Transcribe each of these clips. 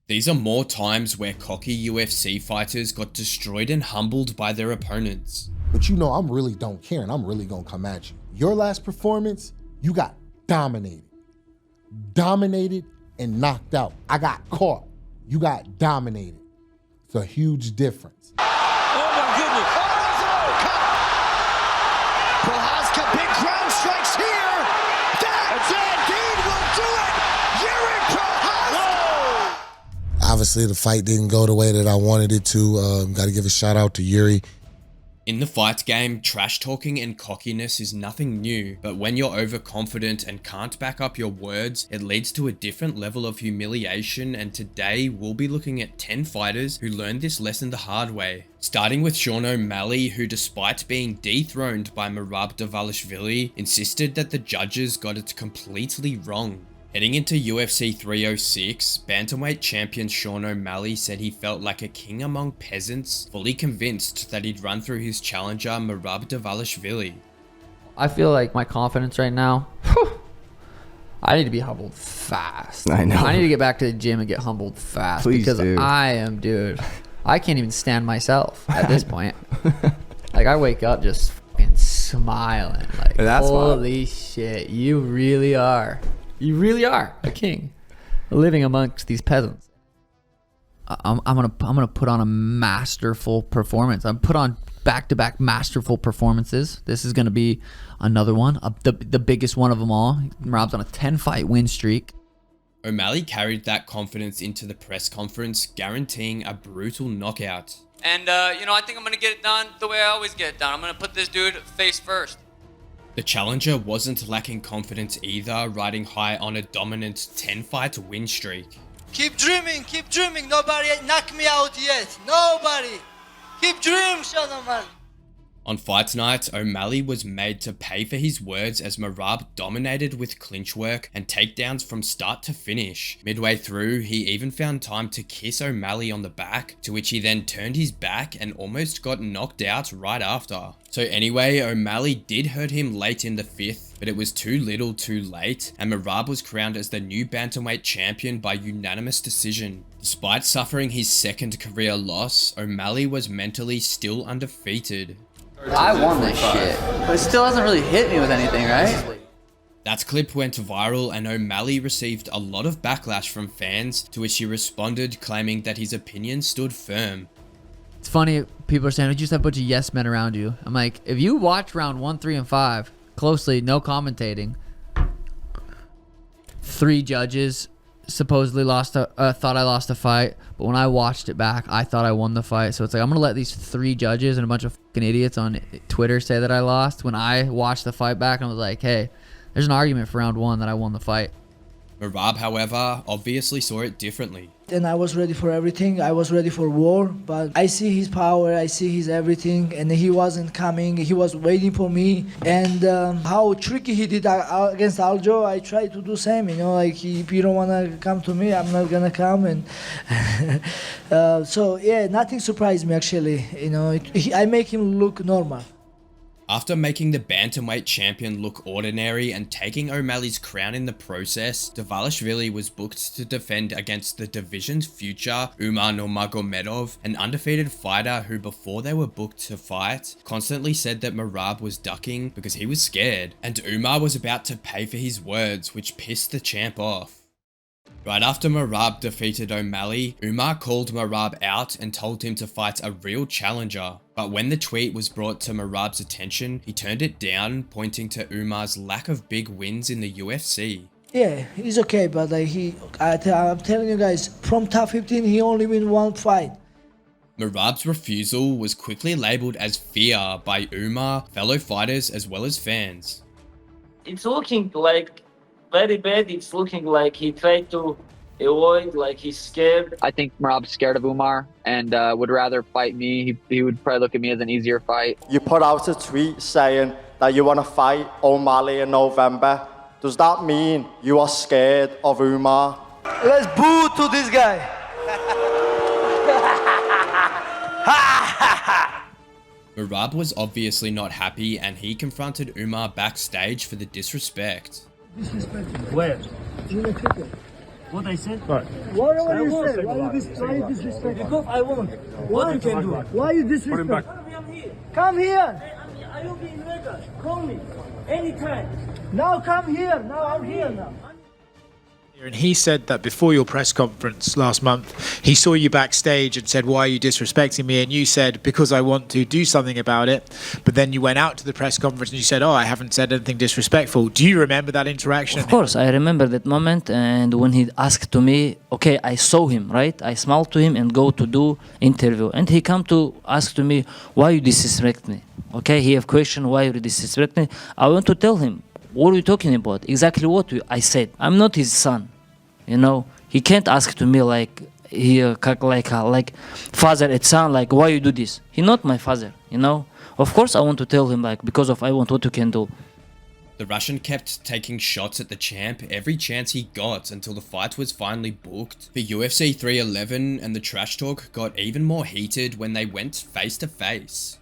These are more times where cocky UFC fighters got destroyed and humbled by their opponents. But you know, I really don't care and I'm really gonna come at you. Your last performance, you got dominated. Dominated and knocked out. I got caught. You got dominated. It's a huge difference. Oh my goodness. Oh, Prochazka, big ground strikes here. That indeed will do it. Jiri Prochazka. Obviously, the fight didn't go the way that I wanted it to. Got to give a shout out to Jiri. In the fight game, trash talking and cockiness is nothing new, but when you're overconfident and can't back up your words, it leads to a different level of humiliation, and today we'll be looking at 10 fighters who learned this lesson the hard way. Starting with Sean O'Malley, who despite being dethroned by Merab Dvalishvili, insisted that the judges got it completely wrong. Heading into UFC 306, bantamweight champion Sean O'Malley said he felt like a king among peasants, fully convinced that he'd run through his challenger Merab Dvalishvili. I feel like my confidence right now, I need to be humbled fast. I know. I need to get back to the gym and get humbled fast. Please because do. I can't even stand myself at this point. Like, I wake up just fucking smiling. Like, That's holy shit, you really are. You really are a king living amongst these peasants. I'm gonna put on a masterful performance. I'm put on back-to-back masterful performances. This is gonna be another one, the biggest one of them all. Merab's on a 10-fight win streak. O'Malley carried that confidence into the press conference, guaranteeing a brutal knockout. And I think I'm gonna get it done the way I always get it done. I'm gonna put this dude face first. The challenger wasn't lacking confidence either, riding high on a dominant 10-fight win streak. Keep dreaming, nobody knocked me out yet, nobody. Keep dreaming, Sean O'Malley. On fight night, O'Malley was made to pay for his words as Merab dominated with clinch work and takedowns from start to finish. Midway through, he even found time to kiss O'Malley on the back, to which he then turned his back and almost got knocked out right after. So anyway, O'Malley did hurt him late in the 5th, but it was too little too late, and Merab was crowned as the new bantamweight champion by unanimous decision. Despite suffering his second career loss, O'Malley was mentally still undefeated. I won this shit, but it still hasn't really hit me with anything, right? That clip went viral and O'Malley received a lot of backlash from fans, to which he responded claiming that his opinion stood firm. It's funny, people are saying, you just have a bunch of yes men around you. I'm like, if you watch round 1, 3, and 5 closely, no commentating, 3 judges supposedly thought I lost a fight, but when I watched it back, I thought I won the fight. So it's like, I'm gonna let these 3 judges and a bunch of fucking idiots on Twitter say that I lost, when I watched the fight back and I was like, hey, there's an argument for round 1 that I won the fight. Merab, however, obviously saw it differently. And I was ready for everything. I was ready for war, but I see his power, I see his everything, and he wasn't coming. He was waiting for me. And how tricky he did against Aljo, I tried to do same. Like, if you don't want to come to me, I'm not gonna come. And so yeah, nothing surprised me actually. I make him look normal. After making the bantamweight champion look ordinary and taking O'Malley's crown in the process, Dvalishvili was booked to defend against the division's future Umar Nurmagomedov, an undefeated fighter who, before they were booked to fight, constantly said that Merab was ducking because he was scared, and Umar was about to pay for his words, which pissed the champ off. Right after Merab defeated O'Malley, Umar called Merab out and told him to fight a real challenger. But when the tweet was brought to Merab's attention, he turned it down, pointing to Umar's lack of big wins in the UFC. Yeah, he's okay, but I'm telling you guys, from top 15, he only win 1 fight. Merab's refusal was quickly labelled as fear by Umar, fellow fighters, as well as fans. It's looking like very bad. It's looking like he tried to avoid, like he's scared. I think Merab's scared of Umar and would rather fight me. He would probably look at me as an easier fight. You put out a tweet saying that you want to fight O'Malley in November. Does that mean you are scared of Umar? Let's boo to this guy. Merab was obviously not happy and he confronted Umar backstage for the disrespect. Disrespect? Where? In the people. What I said? Whatever you say, why you disrespect? Because I want. What you can do? Why you disrespect? I'm here. Come here. I will be in Vegas. Call me anytime. Now come here. Now I'm here now. And he said that before your press conference last month, he saw you backstage and said, "Why are you disrespecting me?" And you said, "Because I want to do something about it." But then you went out to the press conference and you said, "Oh, I haven't said anything disrespectful." Do you remember that interaction? Of course, I remember that moment. And when he asked to me, okay, I saw him, right? I smiled to him and go to do interview. And he come to ask to me, why you disrespect me? Okay, he have question, why you disrespect me? I want to tell him, what are you talking about? Exactly what I said. I'm not his son. You know, he can't ask to me like father and son, like why you do this? He not my father, you know. Of course, I want to tell him like because of I want what you can do. The Russian kept taking shots at the champ every chance he got until the fight was finally booked. For UFC 311, and the trash talk got even more heated when they went face to face.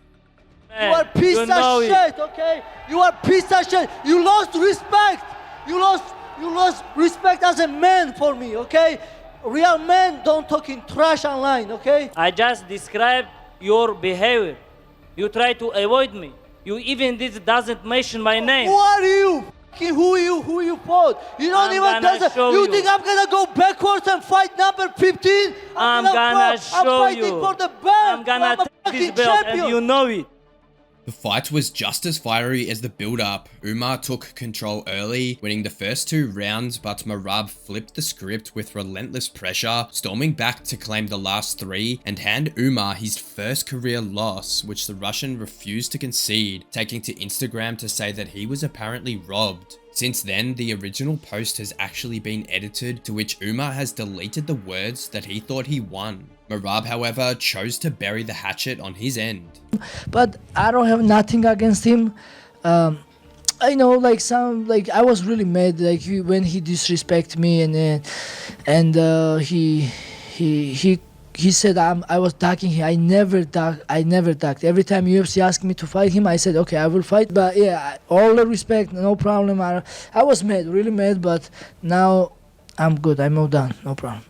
You are piece of shit, okay? You are piece of shit. You lost respect. You lost respect as a man for me, okay? Real men don't talk in trash online, okay? I just described your behavior. You try to avoid me. You even doesn't mention my name. Who are you? Who you fought? You don't even doesn't. You think I'm gonna go backwards and fight number 15? I'm gonna show you. For the belt. I'm gonna take this belt and you know it. The fight was just as fiery as the build-up. Umar took control early, winning the first 2 rounds, but Merab flipped the script with relentless pressure, storming back to claim the last 3 and hand Umar his first career loss, which the Russian refused to concede, taking to Instagram to say that he was apparently robbed. Since then, the original post has actually been edited, to which Umar has deleted the words that he thought he won. Merab, however, chose to bury the hatchet on his end. But I don't have nothing against him. I know, I was really mad, when he disrespected me, and he said I was ducking him. I never ducked. Every time UFC asked me to fight him, I said, okay, I will fight. But yeah, all the respect, no problem. I was mad, really mad, but now I'm good. I'm all done, no problem.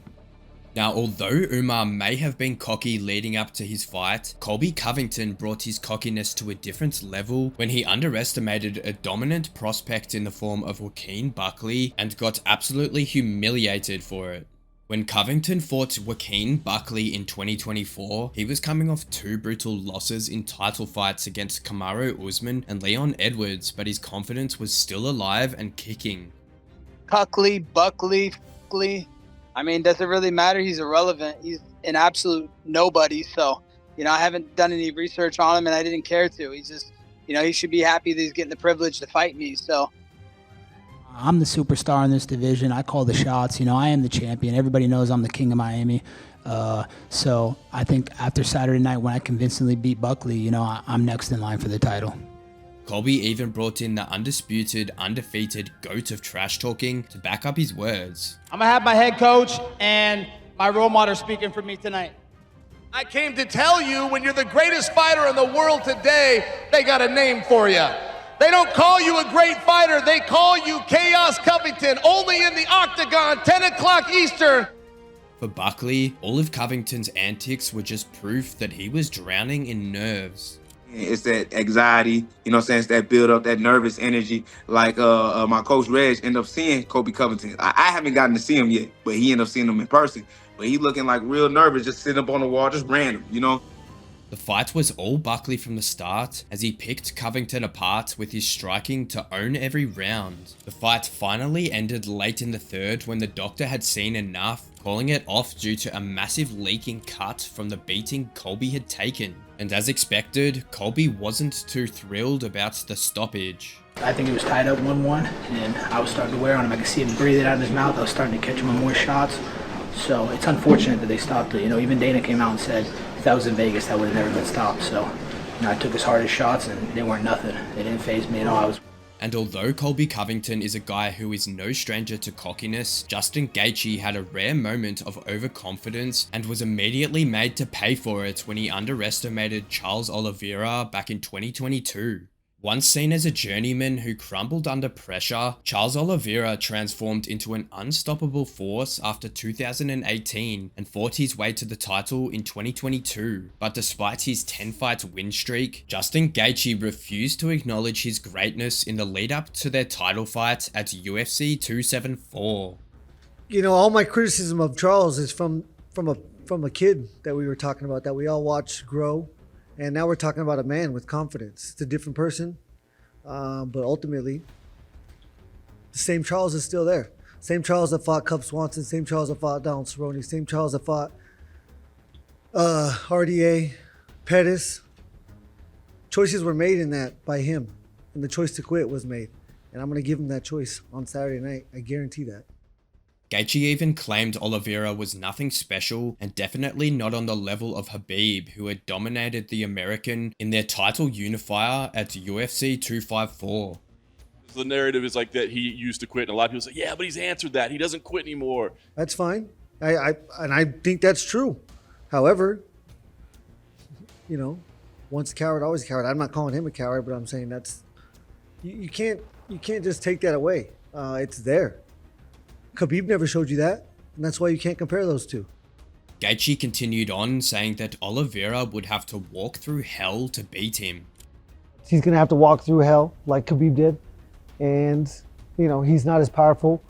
Now, although Umar may have been cocky leading up to his fight, Colby Covington brought his cockiness to a different level when he underestimated a dominant prospect in the form of Joaquin Buckley and got absolutely humiliated for it. When Covington fought Joaquin Buckley in 2024, he was coming off 2 brutal losses in title fights against Kamaru Usman and Leon Edwards, but his confidence was still alive and kicking. Buckley. I mean, does it really matter? He's irrelevant. He's an absolute nobody. So, I haven't done any research on him and I didn't care to. He's just, he should be happy that he's getting the privilege to fight me. So. I'm the superstar in this division. I call the shots. I am the champion. Everybody knows I'm the king of Miami. So I think after Saturday night when I convincingly beat Buckley, I'm next in line for the title. Colby even brought in the undisputed, undefeated GOAT of trash talking to back up his words. I'm gonna have my head coach and my role model speaking for me tonight. I came to tell you, when you're the greatest fighter in the world today, they got a name for you. They don't call you a great fighter, they call you Chaos Covington, only in the octagon, 10 o'clock Eastern. For Buckley, all of Covington's antics were just proof that he was drowning in nerves. It's that anxiety, it's that build up, that nervous energy. Like my coach Reg ended up seeing Colby Covington. I haven't gotten to see him yet, but he ended up seeing him in person. But he looking like real nervous, just sitting up on the wall, just random, The fight was all Buckley from the start, as he picked Covington apart with his striking to own every round. The fight finally ended late in the 3rd when the doctor had seen enough, calling it off due to a massive leaking cut from the beating Colby had taken. And as expected, Colby wasn't too thrilled about the stoppage. I think it was tied up 1-1, and I was starting to wear on him. I could see him breathing out of his mouth. I was starting to catch him on more shots. So it's unfortunate that they stopped it. Even Dana came out and said, if that was in Vegas, that would have never been stopped. So I took his hardest shots, and they weren't nothing. They didn't faze me at all. And although Colby Covington is a guy who is no stranger to cockiness, Justin Gaethje had a rare moment of overconfidence and was immediately made to pay for it when he underestimated Charles Oliveira back in 2022. Once seen as a journeyman who crumbled under pressure, Charles Oliveira transformed into an unstoppable force after 2018 and fought his way to the title in 2022. But despite his 10-fight win streak, Justin Gaethje refused to acknowledge his greatness in the lead up to their title fight at UFC 274. You know, all my criticism of Charles is from a kid that we were talking about, that we all watched grow. And now we're talking about a man with confidence. It's a different person, but ultimately, the same Charles is still there. Same Charles that fought Cub Swanson, same Charles that fought Donald Cerrone, same Charles that fought RDA, Pettis. Choices were made in that by him, and the choice to quit was made. And I'm going to give him that choice on Saturday night. I guarantee that. Gaethje even claimed Oliveira was nothing special and definitely not on the level of Khabib, who had dominated the American in their title unifier at UFC 254. The narrative is like that he used to quit, and a lot of people say, yeah, but he's answered that. He doesn't quit anymore. That's fine. I think that's true. However, you know, once a coward, always a coward. I'm not calling him a coward, but I'm saying that's you can't just take that away. It's there. Khabib never showed you that, and that's why you can't compare those two. Gaethje continued on, saying that Oliveira would have to walk through hell to beat him. He's going to have to walk through hell like Khabib did, and, you know, he's not as powerful.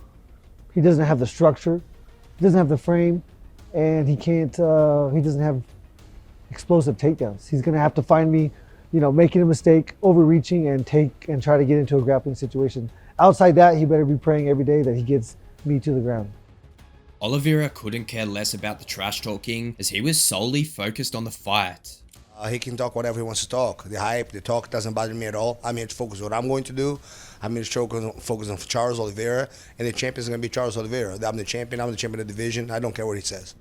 He doesn't have the structure, he doesn't have the frame, and he doesn't have explosive takedowns. He's going to have to find me, you know, making a mistake, overreaching, and try to get into a grappling situation. Outside that, he better be praying every day that he gets me to the ground. Oliveira couldn't care less about the trash talking, as he was solely focused on the fight. He can talk whatever he wants to talk. The hype, the talk doesn't bother me at all. I'm here to focus on what I'm going to do. I'm here to focus on Charles Oliveira, and the champion is going to be Charles Oliveira. I'm the champion of the division. I don't care what he says.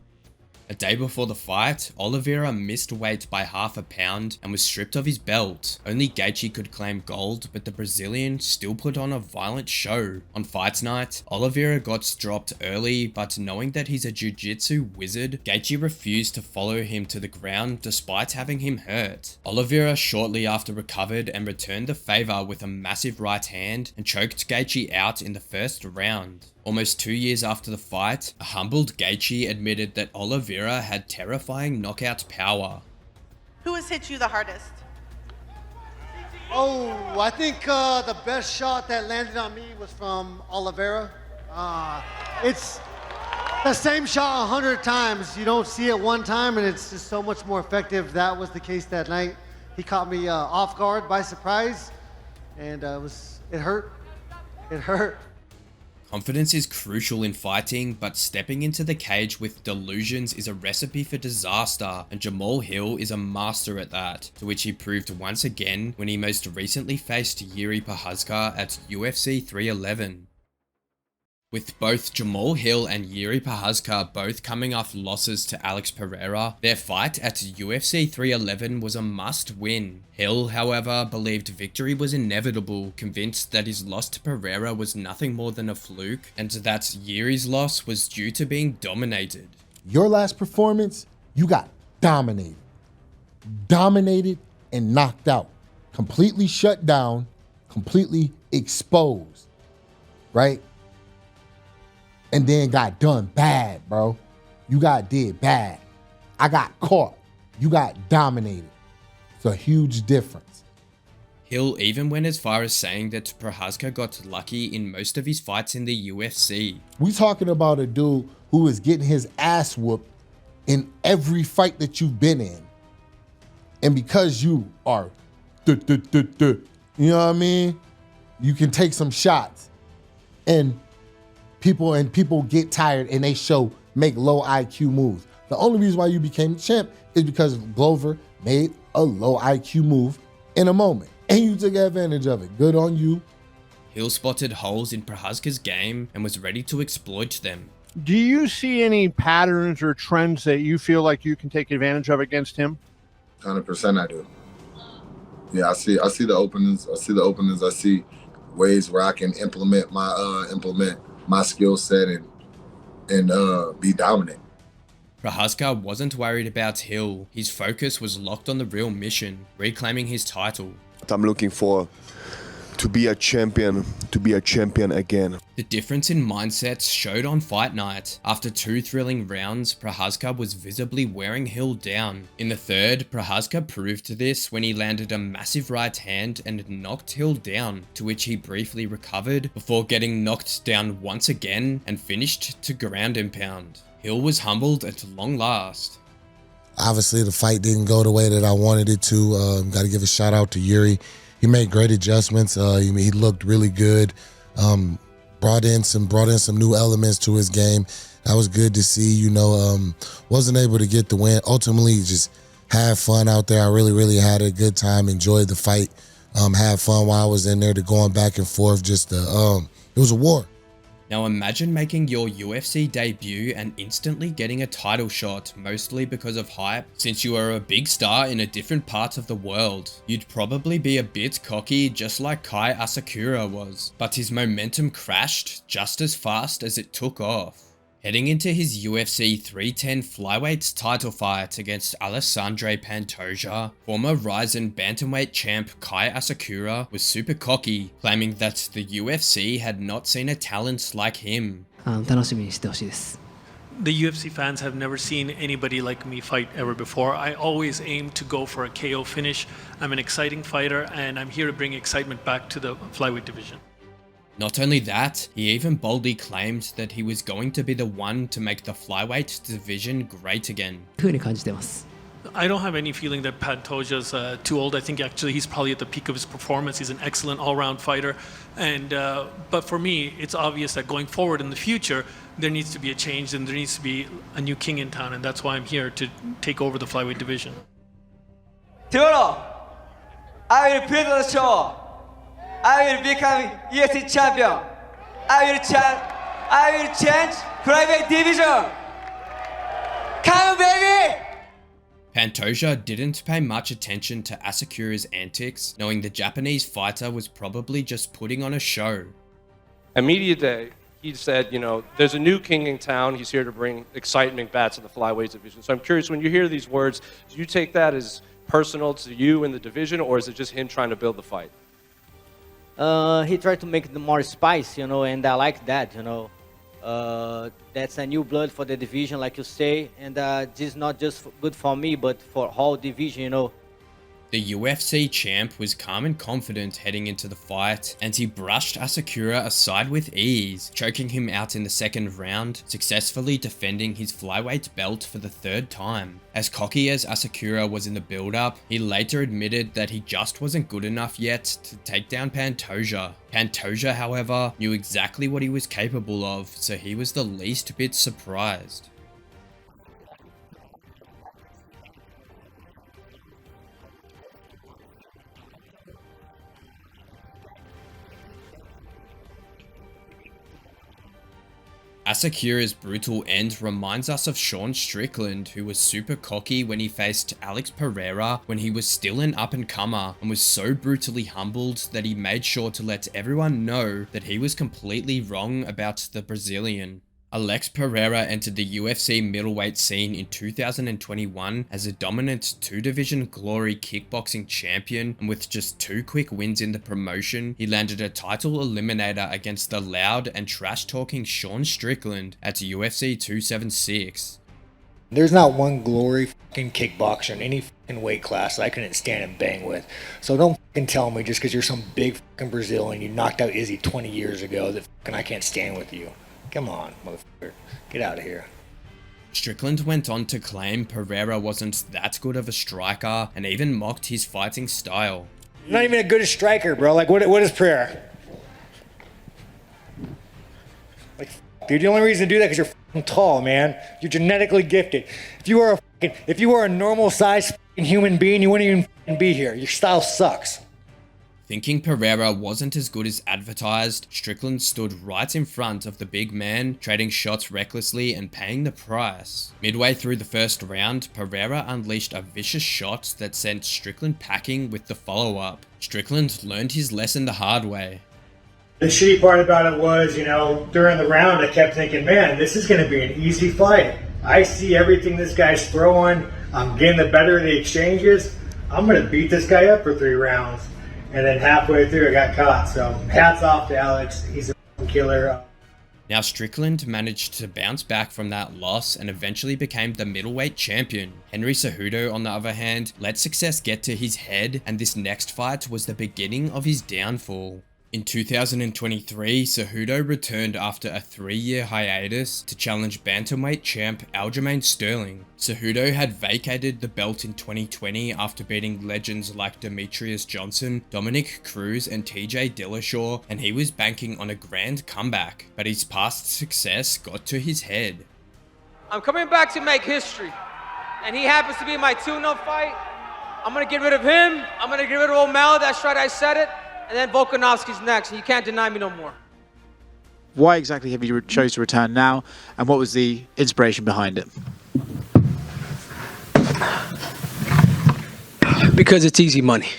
A day before the fight, Oliveira missed weight by half a pound and was stripped of his belt. Only Gaethje could claim gold, but the Brazilian still put on a violent show. On fight night, Oliveira got dropped early, but knowing that he's a jiu-jitsu wizard, Gaethje refused to follow him to the ground despite having him hurt. Oliveira shortly after recovered and returned the favor with a massive right hand and choked Gaethje out in the first round. Almost 2 years after the fight, a humbled Gaethje admitted that Oliveira had terrifying knockout power. Who has hit you the hardest? Oh, I think the best shot that landed on me was from Oliveira. It's the same shot 100 times. You don't see it one time, and it's just so much more effective. That was the case that night. He caught me off guard by surprise, and it hurt. It hurt. Confidence is crucial in fighting, but stepping into the cage with delusions is a recipe for disaster, and Jamahal Hill is a master at that, to which he proved once again when he most recently faced Jiri Prochazka at UFC 311. With both Jamahal Hill and Jiri Prochazka both coming off losses to Alex Pereira, their fight at UFC 311 was a must-win. Hill, however, believed victory was inevitable, convinced that his loss to Pereira was nothing more than a fluke, and that Jiri's loss was due to being dominated. Your last performance, you got dominated. Dominated and knocked out. Completely shut down, completely exposed, right? And then got done bad, bro. You did bad. I got caught. You got dominated. It's a huge difference. Hill even went as far as saying that Prochazka got lucky in most of his fights in the UFC. We talking about a dude who is getting his ass whooped in every fight that you've been in. And because you are, you know what I mean? You can take some shots. And people get tired and they make low IQ moves. The only reason why you became champ is because Glover made a low IQ move in a moment. And you took advantage of it. Good on you. Hill spotted holes in Prochazka's game and was ready to exploit them. Do you see any patterns or trends that you feel like you can take advantage of against him? 100% I do. Yeah, I see the openings. I see ways where I can implement my skill set and be dominant. Prochazka wasn't worried about Hill. His focus was locked on the real mission, reclaiming his title. what I'm looking for. To be a champion again. The difference in mindsets showed on fight night. After 2 thrilling rounds, Prochazka was visibly wearing Hill down. In the third, Prochazka proved this when he landed a massive right hand and knocked Hill down, to which he briefly recovered before getting knocked down once again and finished to ground and pound. Hill was humbled at long last. Obviously, the fight didn't go the way that I wanted it to. Got to give a shout out to Jiri. He made great adjustments. He looked really good. Brought in some new elements to his game. That was good to see. Wasn't able to get the win. Ultimately, just had fun out there. I really had a good time. Enjoyed the fight. Had fun while I was in there. Going back and forth. It was a war. Now imagine making your UFC debut and instantly getting a title shot, mostly because of hype. Since you are a big star in a different part of the world, you'd probably be a bit cocky, just like Kai Asakura was. But his momentum crashed just as fast as it took off. Heading into his UFC 310 flyweight title fight against Alexandre Pantoja, former Ryzen bantamweight champ Kai Asakura was super cocky, claiming that the UFC had not seen a talent like him. The UFC fans have never seen anybody like me fight ever before. I always aim to go for a KO finish. I'm an exciting fighter and I'm here to bring excitement back to the flyweight division. Not only that, he even boldly claimed that he was going to be the one to make the flyweight division great again. I don't have any feeling that Pantoja's too old. I think actually he's probably at the peak of his performance. He's an excellent all-round fighter. But for me, it's obvious that going forward in the future, there needs to be a change and there needs to be a new king in town. And that's why I'm here to take over the flyweight division. Tomorrow, I will put on the show. I will become UFC champion. I will change flyweight division. Come, baby! Pantoja didn't pay much attention to Asakura's antics, knowing the Japanese fighter was probably just putting on a show. At media day, he said, there's a new king in town. He's here to bring excitement back to the flyweight division. So I'm curious, when you hear these words, do you take that as personal to you in the division, or is it just him trying to build the fight? He tried to make it more spice, and I like that, That's a new blood for the division, like you say, and this is not just good for me, but for whole division, The UFC champ was calm and confident heading into the fight, and he brushed Asakura aside with ease, choking him out in the second round, successfully defending his flyweight belt for the third time. As cocky as Asakura was in the build-up, he later admitted that he just wasn't good enough yet to take down Pantoja. Pantoja, however, knew exactly what he was capable of, so he was the least bit surprised. Asakura's brutal end reminds us of Sean Strickland, who was super cocky when he faced Alex Pereira when he was still an up-and-comer, and was so brutally humbled that he made sure to let everyone know that he was completely wrong about the Brazilian. Alex Pereira entered the UFC middleweight scene in 2021 as a dominant 2-division glory kickboxing champion, and with just 2 quick wins in the promotion, he landed a title eliminator against the loud and trash-talking Sean Strickland at UFC 276. There's not one glory fucking kickboxer in any fucking weight class that I couldn't stand and bang with. So don't fucking tell me just because you're some big fucking Brazilian, you knocked out Izzy 20 years ago, that fucking I can't stand with you. Come on, motherfucker. Get out of here. Strickland went on to claim Pereira wasn't that good of a striker and even mocked his fighting style. You're not even a good striker, bro. Like, what is Pereira? Like, dude, the only reason to do that is because you're fucking tall, man. You're genetically gifted. If you were a normal sized human being, you wouldn't even fucking be here. Your style sucks. Thinking Pereira wasn't as good as advertised, Strickland stood right in front of the big man, trading shots recklessly and paying the price. Midway through the first round, Pereira unleashed a vicious shot that sent Strickland packing with the follow-up. Strickland learned his lesson the hard way. The shitty part about it was, during the round I kept thinking, man, this is going to be an easy fight. I see everything this guy's throwing. I'm getting the better of the exchanges. I'm going to beat this guy up for 3 rounds. and then halfway through I got caught. So hats off to Alex. He's a killer. Now Strickland managed to bounce back from that loss and eventually became the middleweight champion. Henry Cejudo, on the other hand, let success get to his head, and this next fight was the beginning of his downfall. In 2023, Cejudo returned after a 3-year hiatus to challenge bantamweight champ Aljamain Sterling. Cejudo had vacated the belt in 2020 after beating legends like Demetrius Johnson, Dominick Cruz and TJ Dillashaw, and he was banking on a grand comeback, but his past success got to his head. I'm coming back to make history, and he happens to be my tune-up fight. I'm gonna get rid of him, I'm gonna get rid of O'Malley, that's right, I said it. And then Volkanovski's next, and you can't deny me no more. Why exactly have you chose to return now, and what was the inspiration behind it? Because it's easy money.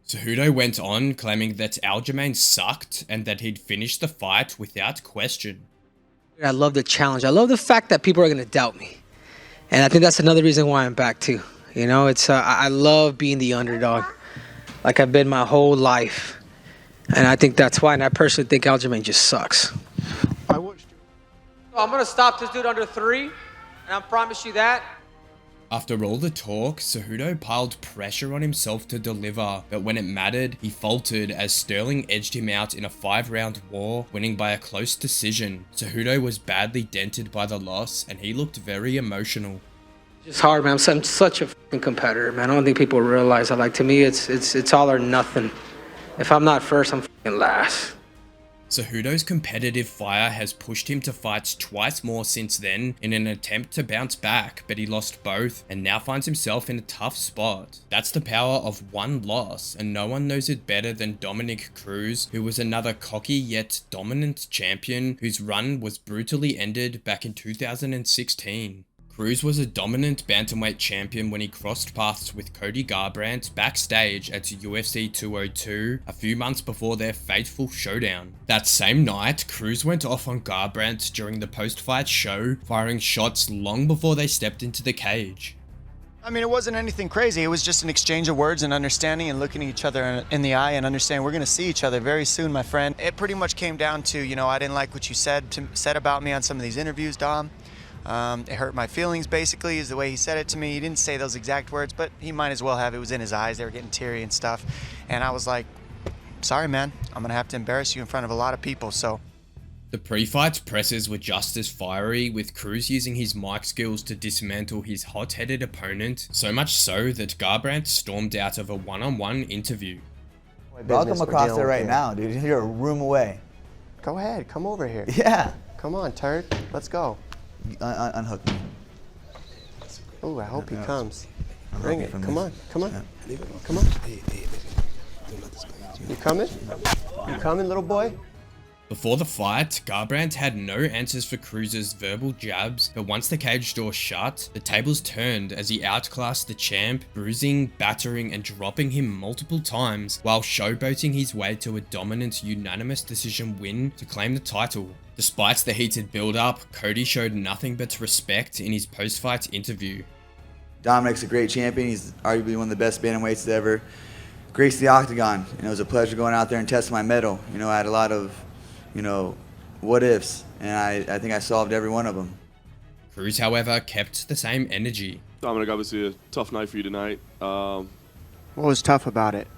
Cejudo went on claiming that Aljamain sucked and that he'd finished the fight without question. I love the challenge. I love the fact that people are gonna doubt me. And I think that's another reason why I'm back too. You know, it's I love being the underdog, like I've been my whole life. And I think that's why, and I personally think Aljamain just sucks. I'm gonna stop this dude under 3, and I promise you that. After all the talk, Cejudo piled pressure on himself to deliver, but when it mattered, he faltered as Sterling edged him out in a 5-round war, winning by a close decision. Cejudo was badly dented by the loss, and he looked very emotional. It's hard, man. I'm such a fucking competitor, man. I don't think people realize that. Like, to me, it's all or nothing. If I'm not first, I'm fucking last. Cejudo's competitive fire has pushed him to fights twice more since then in an attempt to bounce back, but he lost both and now finds himself in a tough spot. That's the power of one loss, and no one knows it better than Dominick Cruz, who was another cocky yet dominant champion whose run was brutally ended back in 2016. Cruz was a dominant bantamweight champion when he crossed paths with Cody Garbrandt backstage at UFC 202 a few months before their fateful showdown. That same night, Cruz went off on Garbrandt during the post-fight show, firing shots long before they stepped into the cage. I mean, it wasn't anything crazy. It was just an exchange of words and understanding and looking each other in the eye and understanding we're going to see each other very soon, my friend. It pretty much came down to, you know, I didn't like what you said about me on some of these interviews, Dom. It hurt my feelings, basically, is the way he said it to me. He didn't say those exact words, but he might as well have. It was in his eyes. They were getting teary and stuff. And I was like, sorry, man. I'm going to have to embarrass you in front of a lot of people, so. The pre-fight presses were just as fiery, with Cruz using his mic skills to dismantle his hot-headed opponent, so much so that Garbrandt stormed out of a one-on-one interview. I'll come across there right now, dude. You're a room away. Go ahead. Come over here. Yeah. Come on, turd. Let's go. Unhook me. Oh, I hope he comes. Bring it. Come on. Come on. Come on. You coming? You coming, little boy? Before the fight, Garbrandt had no answers for Cruz's verbal jabs, but once the cage door shut, the tables turned as he outclassed the champ, bruising, battering and dropping him multiple times while showboating his way to a dominant unanimous decision win to claim the title. Despite the heated build-up, Cody showed nothing but respect in his post-fight interview. Dominick's a great champion. He's arguably one of the best bantamweights to ever grace the octagon. And it was a pleasure going out there and testing my mettle. You know, I had a lot of, what ifs, and I think I solved every one of them. Cruz, however, kept the same energy. Dominick, obviously a tough night for you tonight. What was tough about it?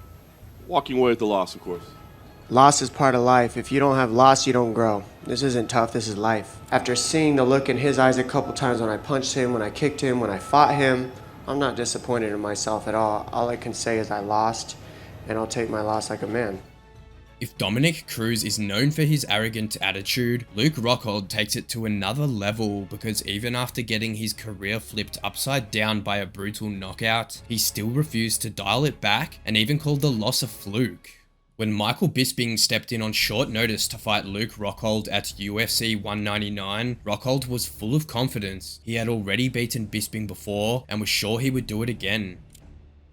Walking away with the loss, of course. Loss is part of life. If you don't have loss, you don't grow. This isn't tough, this is life. After seeing the look in his eyes a couple times when I punched him, when I kicked him, when I fought him, I'm not disappointed in myself at all. All I can say is I lost, and I'll take my loss like a man. If Dominick Cruz is known for his arrogant attitude, Luke Rockhold takes it to another level, because even after getting his career flipped upside down by a brutal knockout, he still refused to dial it back and even called the loss a fluke. When Michael Bisping stepped in on short notice to fight Luke Rockhold at UFC 199, Rockhold was full of confidence. He had already beaten Bisping before and was sure he would do it again.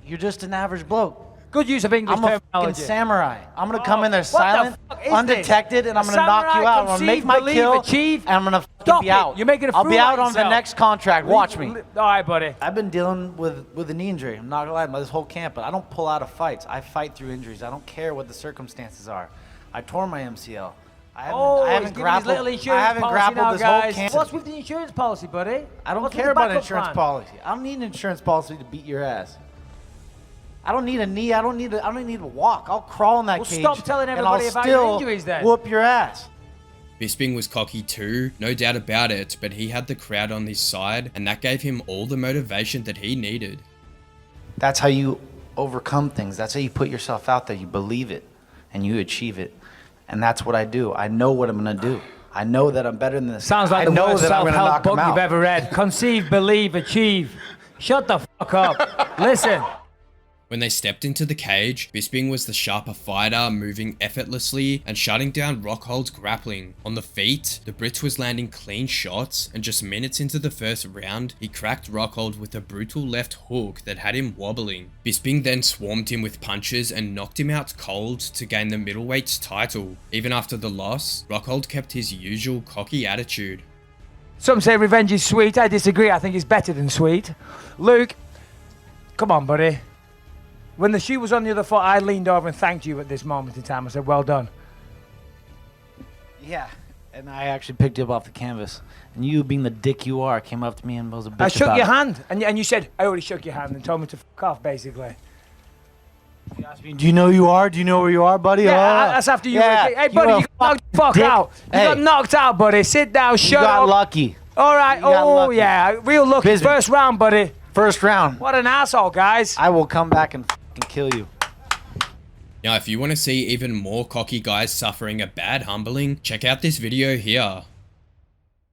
You're just an average bloke. Good use of English I'm a terminology. fucking samurai. I'm gonna come in there what silent, the fuck is undetected, this? and I'm gonna knock you out. I'm gonna make my kill, and I'm gonna can be out. You're making a I'll fool be of out on the yourself. next contract. Watch me. All right, buddy. I've been dealing with a knee injury. I'm not gonna lie, this whole camp, but I don't pull out of fights. I fight through injuries. I don't care what the circumstances are. I tore my MCL. I haven't grappled. I haven't grappled this whole camp. What's with the insurance policy, buddy? I don't What's with care the about backup insurance plan? policy. I don't need an insurance policy to beat your ass. I don't need a knee. I don't need to walk. I'll crawl in that cage. Stop telling and everybody I'll about your still injuries then. whoop your ass. Bisping was cocky too, no doubt about it, but he had the crowd on his side, and that gave him all the motivation that he needed. That's how you overcome things. That's how you put yourself out there. You believe it, and you achieve it. And that's what I do. I know what I'm gonna do. I know that I'm better than this. Sounds like I the know worst that I'm gonna self-help knock him book you've out. ever read. Conceive, believe, achieve. Shut the fuck up. Listen. When they stepped into the cage, Bisping was the sharper fighter, moving effortlessly and shutting down Rockhold's grappling. On the feet, the Brit was landing clean shots, and just minutes into the first round, he cracked Rockhold with a brutal left hook that had him wobbling. Bisping then swarmed him with punches and knocked him out cold to gain the middleweight title. Even after the loss, Rockhold kept his usual cocky attitude. Some say revenge is sweet. I disagree. I think it's better than sweet. Luke, come on, buddy. When the shoe was on the other foot, I leaned over and thanked you at this moment in time. I said, well done. Yeah, and I actually picked you up off the canvas. And you, being the dick you are, came up to me and was a bitch I shook about your it. hand, and you said, I already shook your hand and told me to fuck off, basically. You asked me, do you know who you are? Do you know where you are, buddy? Yeah, that's after you. Yeah, Hey, buddy, you got knocked the fuck dick. out. You Hey. got knocked out, buddy. Sit down, shut up. You got lucky. All right. You got Oh, lucky. yeah. Real lucky. Bisping. First round, buddy. First round. What an asshole, guys. I will come back and fucking kill you. Now, if you want to see even more cocky guys suffering a bad humbling, check out this video here.